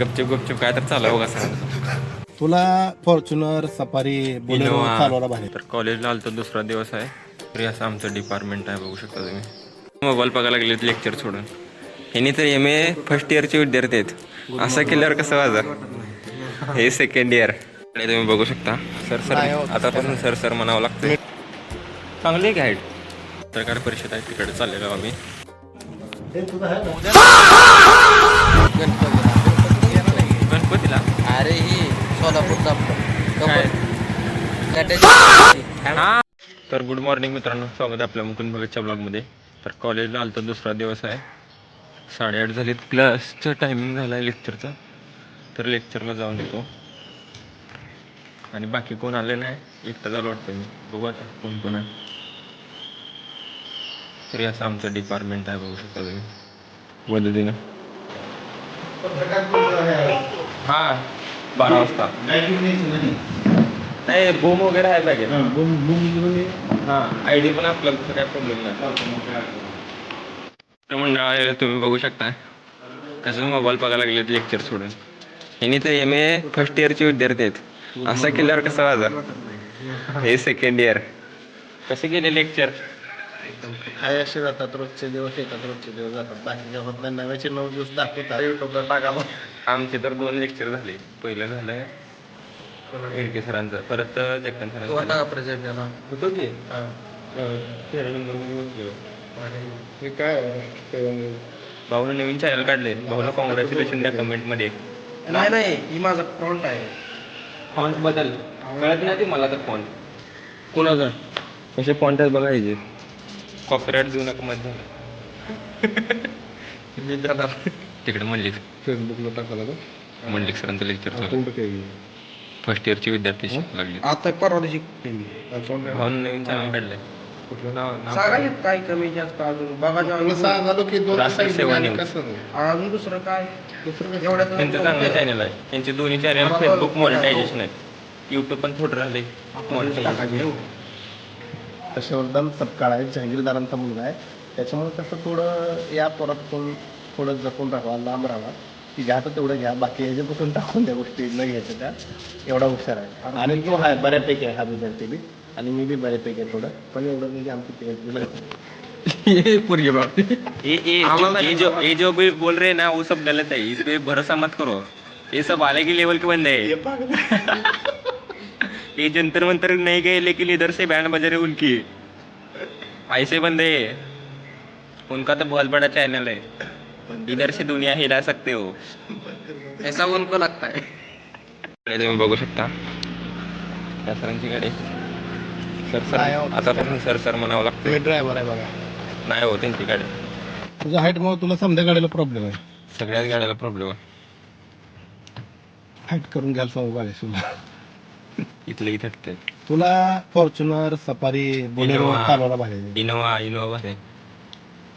गपचूप गपचूप काय तर चालू आहे बघा सर. तुला फॉर्च्युनर सफारी बोलेरो इनोवा. चालवायला बाहेर. तर कॉलेजला आलतो, दुसरा दिवस आहे. तरी असं आमचं डिपार्टमेंट आहे, बघू शकता तुम्ही. मोबाईल बघायला लागले लेक्चर सोडून. ह्यांनी तर MA फर्स्ट इयरचे विद्यार्थी आहेत. असं केल्यावर कसं वाजा, हे सेकंड इयर. आणि तुम्ही बघू शकता सर सर आतापासून सर सर म्हणावं लागतं. चांगली आहे हाईट. पत्रकार परिषद आहे, तिकडे चाललेलो आम्ही. गणपतीला अरे ही सोलापूरचा तर गुड मॉर्निंग मित्रांनो, स्वागत आहे आपल्या मुकुंद भगतच्या ब्लॉगमध्ये. तर कॉलेजला आलतो, दुसरा दिवस आहे. 8:30 झालीत. क्लासचं टायमिंग झाला आहे लेक्चरचा, तर लेक्चरला जाऊन येतो. आणि बाकी कोण आले नाही, एकटा झालं वाटतं मी. बघू आता कोण कोण आहे. तरी असं आमचं डिपार्टमेंट आहे, बघू शकता तुम्ही पद्धतीनं. हां 12 वाजता नाही, बूम वगैरे आहे पाहिजे. हां ID पण आपल्याला, तसं काय प्रॉब्लेम नाही. तर मंडळ तुम्ही बघू शकता कसं मोबाईल बघायला लागले लेक्चर सोडून. ह्यांनी तर MA फर्स्ट इयरचे विद्यार्थी आहेत. असं केल्यावर कसं वाजा, हे सेकंड इयर. कसे गेले लेक्चर? काय असे जातात, रोजचे दिवस येतात, रोजचे दिवस जातात. बाकीच्या होत नाही. नव्याचे 9 दिवस दाखवतात युट्यूबला टाकावं. आमचे तर 2 लेक्चर झाले. पहिलं झालं इडके सरांचं, परत जगताप सरांचं प्रेझेंट होतो की 13 नंबर. हे काय भाऊनं नवीन चॅनल काढले. भाऊला कॉंग्रॅच्युलेशन द्या कमेंटमध्ये. नाही ही माझा फ्रॉन्ट आहे. फॉन्ट बदल कळत नाही ते मला. तर फॉन्ट कोणाचा कसे फॉन्ट आहेत बघायचे. कॉपीराईट देऊ नका मध्ये झालं. तिकडे मंडलिक फेसबुकला टाकायला का मंडलिक सरांचं लेक्चर फर्स्ट इयरचे विद्यार्थी शिकू लागले. आता परवा दिवशी भाऊनं नवीन चॅनल काढलंय. कुठलं नाव सांगा काय कमी जास्त अजून बघा सांगालो की 2 राष्ट्रीय सेवा न्यूज. अजून दुसरं काय एवढ्यात त्यांचं चांगलं चॅनल आहे. त्यांचे दोन्ही चॅनल फेसबुक मॉनिटायझेशन आहेत. यूट्यूब पण थोडं राहिले मॉनिटायझेशन. तशावर्धन सपकाळ आहे, जहांगीरदारांचा मुलगा आहे. त्याच्यामुळे कसं थोडं या परत कोण थोडं जपून राहावा, लांब राहावा. की घ्या तर तेवढं घ्या, बाकी ह्याच्यापासून टाकून त्या गोष्टी न घ्यायच्या. त्या एवढा हुशार आहे. आणि तो आहे बऱ्यापैकी आहे, हा विद्यार्थी बी. आणि मी बी बऱ्यापैकी आहे थोडं, पण एवढं नाही की आमची ये जो भी बोल रहे हैं ना वो सब गलत है. इस पे भरोसा मत करो. ये सब अलग ही लेवल के बंदे हैं. ये जंतर मंतर नहीं गए, लेकिन इधर से बैंड बज रहे उनकी. ऐसे बंदे उनका तो बहुत बड़ा चैनल है. इधर से दुनिया हिला सकते हो. ऐसा उनको लगता है. तुम्ही बघू शकता त्या सरांची गाडी. सर सर आतापासून सर सर म्हणावं लागतं. ड्रायव्हर आहे बघा. नाही हो त्यांची गाडी. तुझ्या हाईटमुळे तुला समजा गाडीला प्रॉब्लेम आहे. सगळ्याच गाड्याला प्रॉब्लेम आहे. हाईट करून घ्यायला सांगू गाडी तुला. इथलं इथं ते तुला फॉर्च्युनर सफारी बोलेरो चालवायला बाहेर. इनोवा आहे.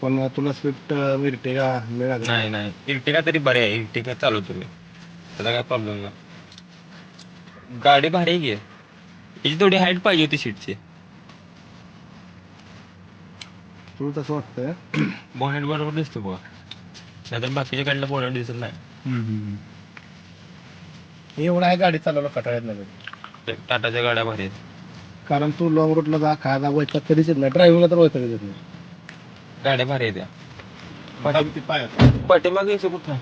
पण तुला स्विफ्ट इर्टिगा मिळाली नाही नाही इर्टिगा तरी बरे आहे. इर्टिगा चालवतो मी, त्याचा काय प्रॉब्लेम नाही. गाडी भारी आहे की. हिची थोडी हाईट पाहिजे होती सीटची. तुला तसं वाटतंय. बॉनेट बरोबर दिसतो बघा, नाहीतर बाकीच्या गाडीला बॉनेट दिसत नाही. एवढा आहे गाडी चालवलं कटाळ्यात नाही. टाटाच्या गाड्या भारी आहेत. कारण तू लॉंग रूटला जा, खायला वैताग कधीच येत नाही. ड्रायव्हिंगला तर वैताग येत नाही. गाड्या भारी आहेत त्या. पाठीमागे यायचं कुठं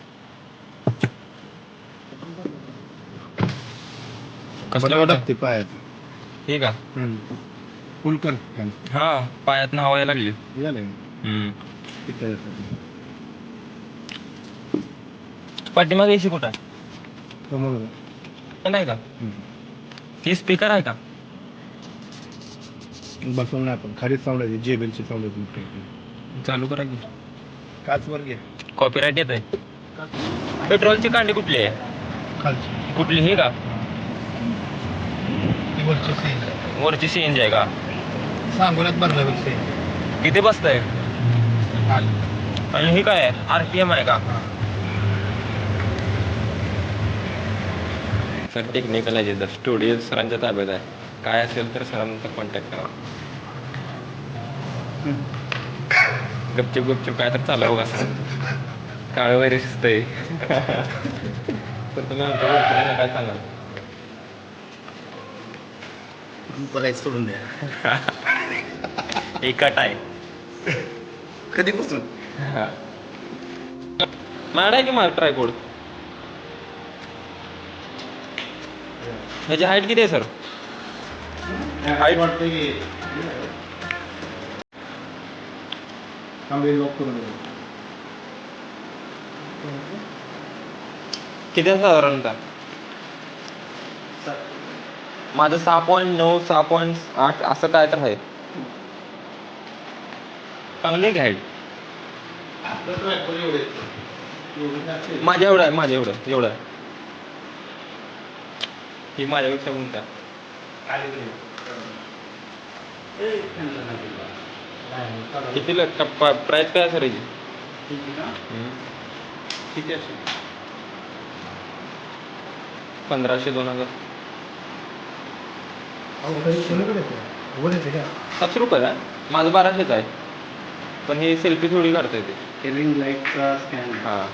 कसलं वाटत ते पायात हे का फुल कर. हा पायात हवा यायला लागली. पाठीमागे यायची कुठं नाही का? ती स्पीकर आहे का? बसवून नाही, पण खालीच साऊंड आहे. जेबेलची साऊंड आहे. चालू करा की. काच वर घे. कॉपीराईट येत आहे. पेट्रोलची कांडी कुठली आहे? खालची कुठली हे का? ती वरची सीन वरची CNG आहे का? सांगोल्यात भरलं किती बसतंय? आणि हे काय आहे? RPM आहे का? सर टेक्निकल आहे. जर स्टुडिओ सरांच्या ताब्यात आहे. काय असेल तर सरांचा कॉन्टॅक्ट करा. गपचूप गपचूप काय तर चालू बघा सर. काळ वगैरे शिजतंय. पण तुम्ही आमच्या ओळखीने काय सांगाल? बघायचं सोडून द्या. एक अट आहे. कधीपासून माड आहे की मला ट्रायपोड. ह्याची हाईट किती आहे सर? हाईट वाटतं की आम्ही लॉक करून देऊ. किती आहे साधारणतः? माझं 6.9 6.8 असं काय तर आहे. चांगली आहे हाईट. माझ्या एवढं आहे, माझ्या एवढं आहे. ही माझ्यापेक्षा उंच आहे. कितीला प्राइस काय सर याची? किती असेल? 1500 2000. 700 रुपये आहे. माझं 1200च आहे. पण हे सेल्फी थोडी काढता येते. रिंग लाईटचा स्कॅन हां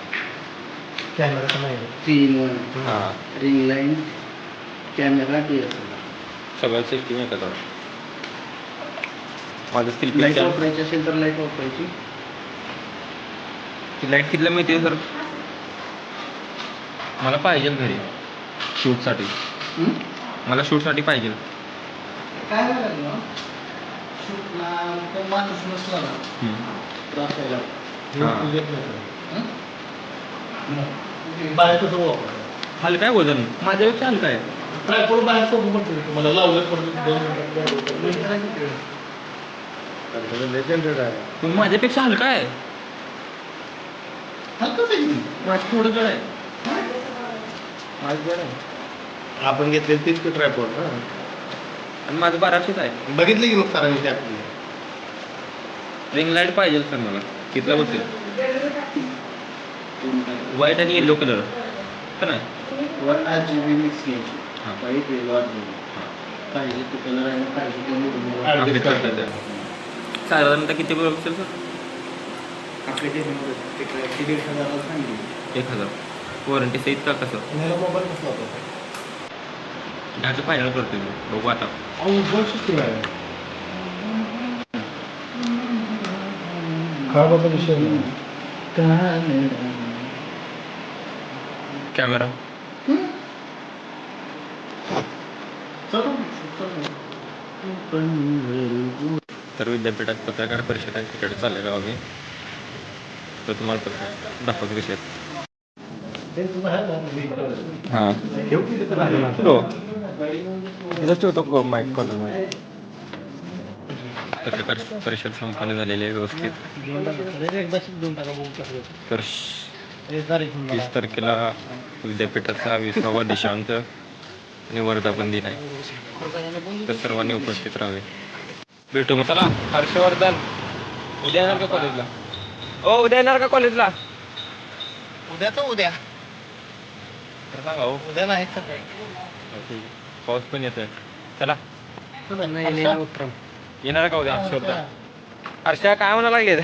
कॅमेरा नाही 3-in-1 हां रिंग लाईट कॅमेरा सगळं सेफ्टी नाही का? माझं सेल्फी लाईट वापरायची असेल तर लाईट वापरायची. ती लाईट कितीला मिळते सर? मला पाहिजे घरी शूटसाठी. मला शूटसाठी पाहिजे. काय झालं ना शूटला तो माणूस नसला ना त्रास व्हायला. बाहेर कसं वापरायचं? हलका आहे वजन माझ्यापेक्षा हलका आहे. ट्रायपॉड बाहेर सोपं पडतं तुम्हाला लावलं पडतं. लेजेंडेड आहे. पण माझ्यापेक्षा हलका आहे. हलकंच आहे की. माझं थोडं जड आहे. माझं जड आहे. आपण घेतले तीच ट्रायपॉड ना. आणि माझं 1200च आहे. बघितले की मग सरांनी ते आपली रिंग लाईट पाहिजे सर मला. कितीला बसेल? व्हाईट आणि येलो कलर पण आहे. 1 मिक्स घ्यायची. हां वाईट वेगळा पाहिजे तो कलर आहे पाहिजे तो निवडून आपली करतात. साधारणतः किती बरोबर असेल सर? आपल्या ते काय 1,500 सांगितलं. 1000 वॉरंटी सहित का कसं? मोबाईल कसला होता? ह्याचं फायनल करतो मी. बघू आता. खराबाचा विषय कॅमेरा तर विद्यापीठात पत्रकार परिषद आहे तिकडे चाललेलो आम्ही. तर तुम्हाला पत्र दाखवतो विषय. हां हो इथंच ठेवतो माईक कॉलर. पत्रकार परिषद संपन्न झालेली आहे व्यवस्थित. तर 30 तारखेला विद्यापीठाचा 20वा दीक्षांत आणि वर्धापन दिन आहे. तर सर्वांनी उपस्थित राहावे. भेटू मग. चला हर्षवर्धन उद्या येणार का कॉलेजला? उद्या येणार का कॉलेजला? उद्याच उद्या तर सांगा हो. उद्या नाही ठीक आहे. पाऊस पण येतोय. चला येणार का उद्या हर्षवर्धन? हर्षा काय म्हणा लागले?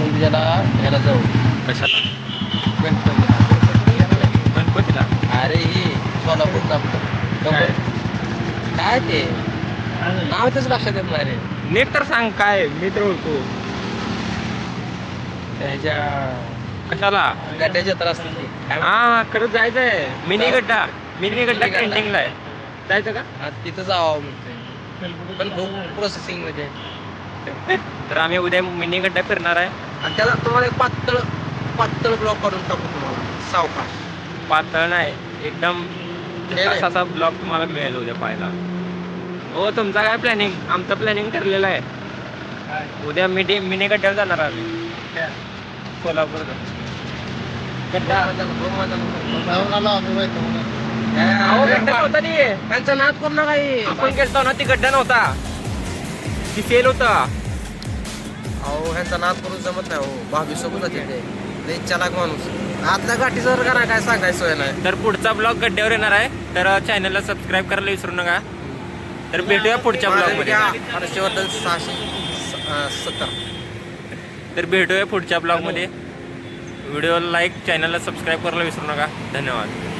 उद्याला ह्याला जाऊ कशाला? गणपती. गणपतीला? अरे हे सोलापूरचा काय ते नाव तेच लक्षात येत नाही रे. नीट तर सांग काय. मी तर ओळखतो. त्याच्या कशाला? गड्ड्याच्या तर असते ते. हा खरंच जायचंय. मिनी गड्डा ट्रेंडिंगला आहे. जायचं का? तिथं जावं म्हणते पण खूप प्रोसेसिंग मध्ये आहे. तर आम्ही उद्या मिनी गड्डा फिरणार आहे. आणि त्याला तुम्हाला एक पातळ ब्लॉक करून टाकू तुम्हाला सावकाश. पातळ नाही एकदम असा ब्लॉग तुम्हाला मिळेल उद्या पाहायला. हो तुमचा काय प्लॅनिंग? आमचं प्लॅनिंग ठरलेलं आहे. उद्या मिनी गड्ड्याला जाणार आम्ही कोल्हापूर. गड्डा अहो गड्डा नव्हता नी. त्यांचा नाद करू नका हे. आपण गेलतो ना ती गड्डा नव्हता. ती सेल होता. अहो ह्यांचा नाद करून जमत नाही हो. भाभी सोबत ते चालाक माणूस आतल्या गाठीचं का नाही काय सांगायचं सोय नाही. तर पुढचा ब्लॉग गड्ड्यावर येणार आहे. तर चॅनलला सबस्क्राईब करायला विसरू नका. तर भेटूया पुढच्या ब्लॉग मध्ये. हर्षवर्धन 670. तर भेटूया पुढच्या ब्लॉग मध्ये. व्हिडिओला लाईक, चॅनलला सबस्क्राईब करायला विसरू नका. धन्यवाद.